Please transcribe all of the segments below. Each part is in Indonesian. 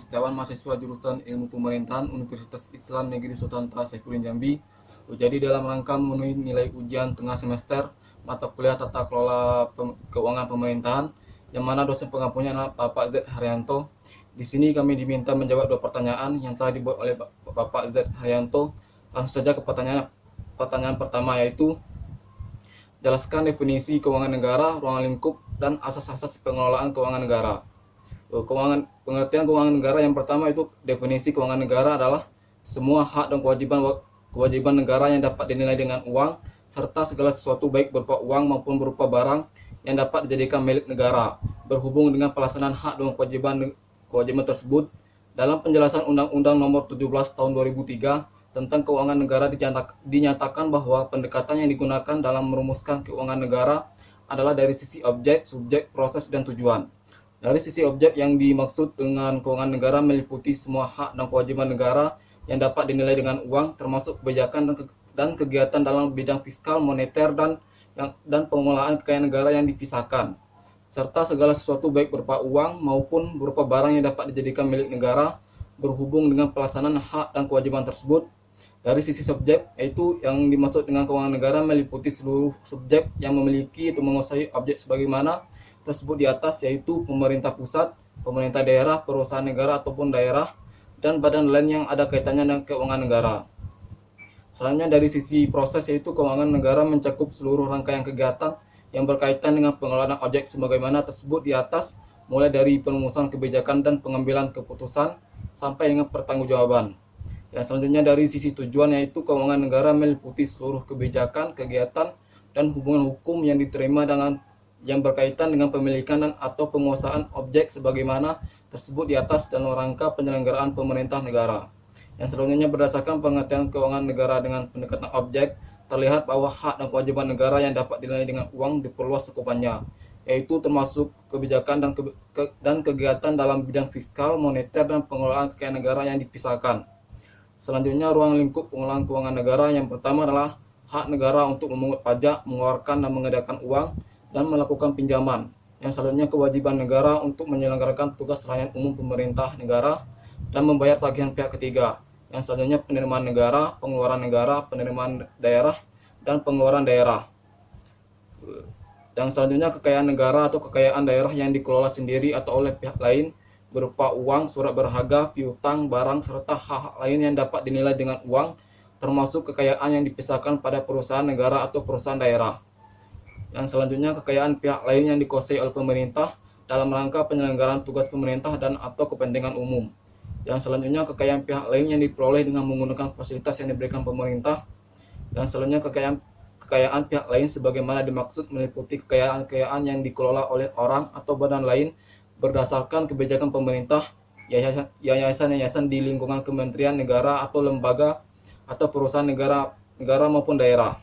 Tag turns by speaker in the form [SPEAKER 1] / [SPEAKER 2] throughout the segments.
[SPEAKER 1] Setiawan, mahasiswa jurusan Ilmu Pemerintahan Universitas Islam Negeri Sultan Saifuddin Jambi. Jadi dalam rangka memenuhi nilai ujian tengah semester mata kuliah Tata Kelola Keuangan Pemerintahan, yang mana dosen pengampunya adalah Bapak Z. Haryanto. Di sini kami diminta menjawab dua pertanyaan yang telah dibuat oleh Bapak Z. Haryanto. Langsung saja ke pertanyaan pertama, yaitu jelaskan definisi keuangan negara, ruang lingkup, dan asas-asas pengelolaan keuangan negara. Pengertian keuangan negara yang pertama itu definisi keuangan negara adalah semua hak dan kewajiban negara yang dapat dinilai dengan uang, serta segala sesuatu baik berupa uang maupun berupa barang yang dapat dijadikan milik negara berhubung dengan pelaksanaan hak dan kewajiban tersebut. Dalam penjelasan Undang-Undang Nomor 17 Tahun 2003 tentang keuangan negara dinyatakan bahwa pendekatan yang digunakan dalam merumuskan keuangan negara adalah dari sisi objek, subjek, proses, dan tujuan. Dari sisi objek, yang dimaksud dengan keuangan negara meliputi semua hak dan kewajiban negara yang dapat dinilai dengan uang, termasuk kebijakan dan kegiatan dalam bidang fiskal, moneter, dan pengelolaan kekayaan negara yang dipisahkan, serta segala sesuatu baik berupa uang maupun berupa barang yang dapat dijadikan milik negara berhubung dengan pelaksanaan hak dan kewajiban tersebut. Dari sisi subjek, yaitu yang dimaksud dengan keuangan negara meliputi seluruh subjek yang memiliki atau menguasai objek sebagaimana tersebut di atas, yaitu pemerintah pusat, pemerintah daerah, perusahaan negara ataupun daerah, dan badan lain yang ada kaitannya dengan keuangan negara. Selanjutnya dari sisi proses, yaitu keuangan negara mencakup seluruh rangkaian kegiatan yang berkaitan dengan pengelolaan objek sebagaimana tersebut di atas, mulai dari perumusan kebijakan dan pengambilan keputusan sampai dengan pertanggungjawaban. Yang selanjutnya dari sisi tujuan, yaitu keuangan negara meliputi seluruh kebijakan, kegiatan, dan hubungan hukum yang diterima yang berkaitan dengan pemilikan dan atau penguasaan objek sebagaimana tersebut di atas dalam rangka penyelenggaraan pemerintah negara. Yang selanjutnya berdasarkan pengertian keuangan negara dengan pendekatan objek, terlihat bahwa hak dan kewajiban negara yang dapat dinilai dengan uang diperluas cakupannya, yaitu termasuk kebijakan dan kegiatan dalam bidang fiskal, moneter, dan pengelolaan kekayaan negara yang dipisahkan. Selanjutnya ruang lingkup pengelolaan keuangan negara yang pertama adalah hak negara untuk memungut pajak, mengeluarkan dan mengedarkan uang, dan melakukan pinjaman. Yang selanjutnya kewajiban negara untuk menyelenggarakan tugas layanan umum pemerintah negara dan membayar tagihan pihak ketiga. Yang selanjutnya penerimaan negara, penerimaan daerah, dan pengeluaran daerah. Yang selanjutnya kekayaan negara atau kekayaan daerah yang dikelola sendiri atau oleh pihak lain berupa uang, surat berharga, piutang, barang, serta hak lain yang dapat dinilai dengan uang, termasuk kekayaan yang dipisahkan pada perusahaan negara atau perusahaan daerah. Yang selanjutnya kekayaan pihak lain yang dikuasai oleh pemerintah dalam rangka penyelenggaraan tugas pemerintah dan atau kepentingan umum. Yang selanjutnya kekayaan pihak lain yang diperoleh dengan menggunakan fasilitas yang diberikan pemerintah. Yang selanjutnya kekayaan pihak lain sebagaimana dimaksud meliputi kekayaan yang dikelola oleh orang atau badan lain berdasarkan kebijakan pemerintah, yayasan-yayasan di lingkungan kementerian negara atau lembaga atau perusahaan negara maupun daerah.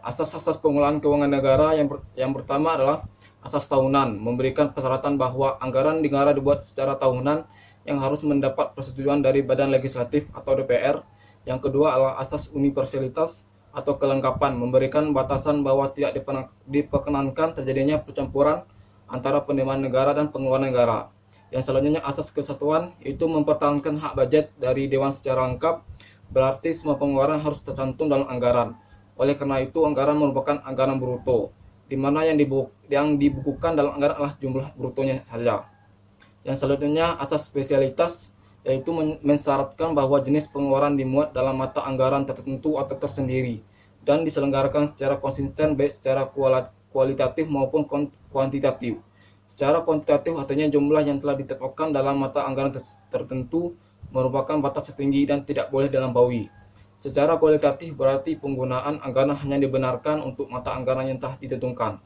[SPEAKER 1] Asas-asas pengelolaan keuangan negara yang pertama adalah asas tahunan, memberikan persyaratan bahwa anggaran negara dibuat secara tahunan yang harus mendapat persetujuan dari Badan Legislatif atau DPR. Yang kedua adalah asas universalitas atau kelengkapan, memberikan batasan bahwa tidak diperkenankan terjadinya percampuran antara penerimaan negara dan pengeluaran negara. Yang selanjutnya asas kesatuan, yaitu mempertahankan hak budget dari Dewan secara lengkap, berarti semua pengeluaran harus tercantum dalam anggaran. Oleh karena itu, anggaran merupakan anggaran bruto, di mana yang dibukukan dalam anggaran adalah jumlah brutonya saja. Yang selanjutnya, asas spesialitas, yaitu mensyaratkan bahwa jenis pengeluaran dimuat dalam mata anggaran tertentu atau tersendiri, dan diselenggarakan secara konsisten baik secara kualitatif maupun kuantitatif. Secara kuantitatif artinya jumlah yang telah ditetapkan dalam mata anggaran tertentu merupakan batas tertinggi dan tidak boleh dilampaui. Secara kualitatif berarti penggunaan anggaran hanya dibenarkan untuk mata anggaran yang telah ditentukan.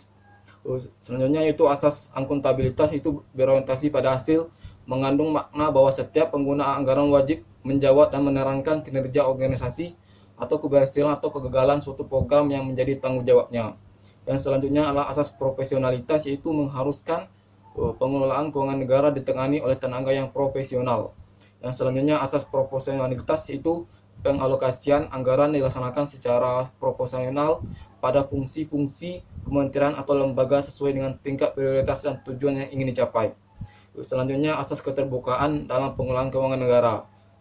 [SPEAKER 1] Selanjutnya yaitu asas akuntabilitas, itu berorientasi pada hasil, mengandung makna bahwa setiap pengguna anggaran wajib menjawab dan menerangkan kinerja organisasi atau keberhasilan atau kegagalan suatu program yang menjadi tanggung jawabnya. Yang selanjutnya adalah asas profesionalitas, yaitu mengharuskan pengelolaan keuangan negara ditangani oleh tenaga yang profesional. Yang selanjutnya asas proporsionalitas, yaitu pengalokasian anggaran dilaksanakan secara proporsional pada fungsi-fungsi kementerian atau lembaga sesuai dengan tingkat prioritas dan tujuan yang ingin dicapai. Selanjutnya, asas keterbukaan dalam pengelolaan keuangan negara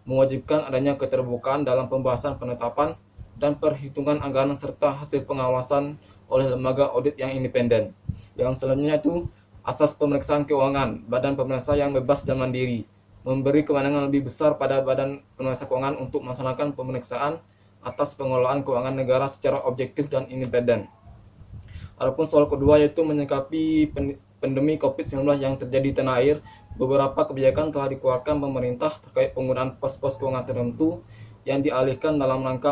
[SPEAKER 1] mewajibkan adanya keterbukaan dalam pembahasan penetapan dan perhitungan anggaran serta hasil pengawasan oleh lembaga audit yang independen. Yang selanjutnya itu asas pemeriksaan keuangan, badan pemeriksa yang bebas dan mandiri, memberi kewenangan lebih besar pada badan pemeriksa keuangan untuk melaksanakan pemeriksaan atas pengelolaan keuangan negara secara objektif dan independen. Adapun soal kedua yaitu menyikapi pandemi COVID-19 yang terjadi di tanah air, beberapa kebijakan telah dikeluarkan pemerintah terkait penggunaan pos-pos keuangan tertentu yang dialihkan dalam rangka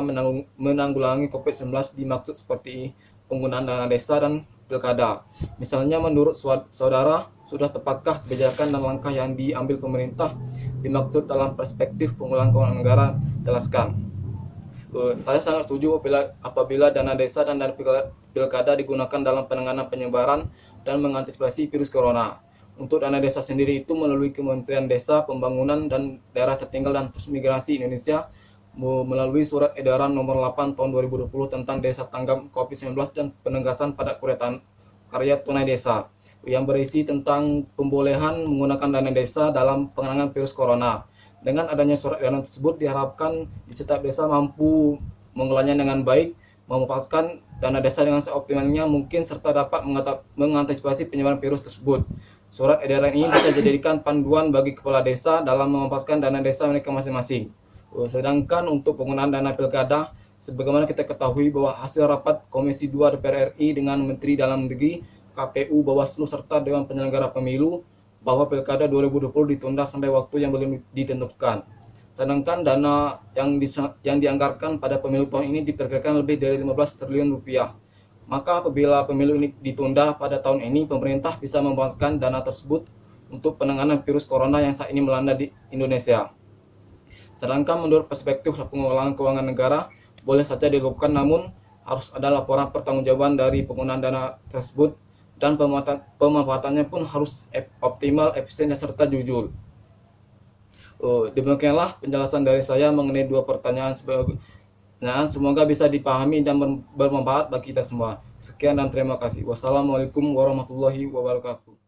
[SPEAKER 1] menanggulangi COVID-19 dimaksud seperti penggunaan dana desa dan pilkada. Misalnya menurut saudara, sudah tepatkah kebijakan dan langkah yang diambil pemerintah dimaksud dalam perspektif penggunaan keuangan negara? Jelaskan. Saya sangat setuju apabila dana desa dan dana pilkada digunakan dalam penanganan penyebaran dan mengantisipasi virus corona. Untuk dana desa sendiri itu melalui Kementerian Desa, Pembangunan dan Daerah Tertinggal dan Transmigrasi Indonesia melalui Surat Edaran Nomor 8 Tahun 2020 tentang Desa Tanggap COVID-19 dan penegasan pada karya tunai desa yang berisi tentang pembolehan menggunakan dana desa dalam penanganan virus corona. Dengan adanya surat edaran tersebut diharapkan di setiap desa mampu mengelolanya dengan baik, memanfaatkan dana desa dengan seoptimalnya mungkin serta dapat mengantisipasi penyebaran virus tersebut. Surat edaran ini bisa dijadikan panduan bagi kepala desa dalam memanfaatkan dana desa mereka masing-masing. Sedangkan untuk penggunaan dana pilkada, sebagaimana kita ketahui bahwa hasil rapat Komisi 2 DPR RI dengan Menteri Dalam Negeri, KPU, Bawaslu, serta Dewan Penyelenggara Pemilu bahwa pilkada 2020 ditunda sampai waktu yang belum ditentukan. Sedangkan dana yang dianggarkan pada pemilu tahun ini diperkirakan lebih dari 15 triliun rupiah. Maka apabila pemilu ini ditunda pada tahun ini, pemerintah bisa memanfaatkan dana tersebut untuk penanganan virus corona yang saat ini melanda di Indonesia. Sedangkan menurut perspektif pengelolaan keuangan negara, boleh saja dilakukan, namun harus ada laporan pertanggungjawaban dari penggunaan dana tersebut dan pemanfaatannya pun harus optimal, efisien, serta jujur. Demikianlah penjelasan dari saya mengenai dua pertanyaan semoga bisa dipahami dan bermanfaat bagi kita semua. Sekian dan terima kasih. Wassalamualaikum warahmatullahi wabarakatuh.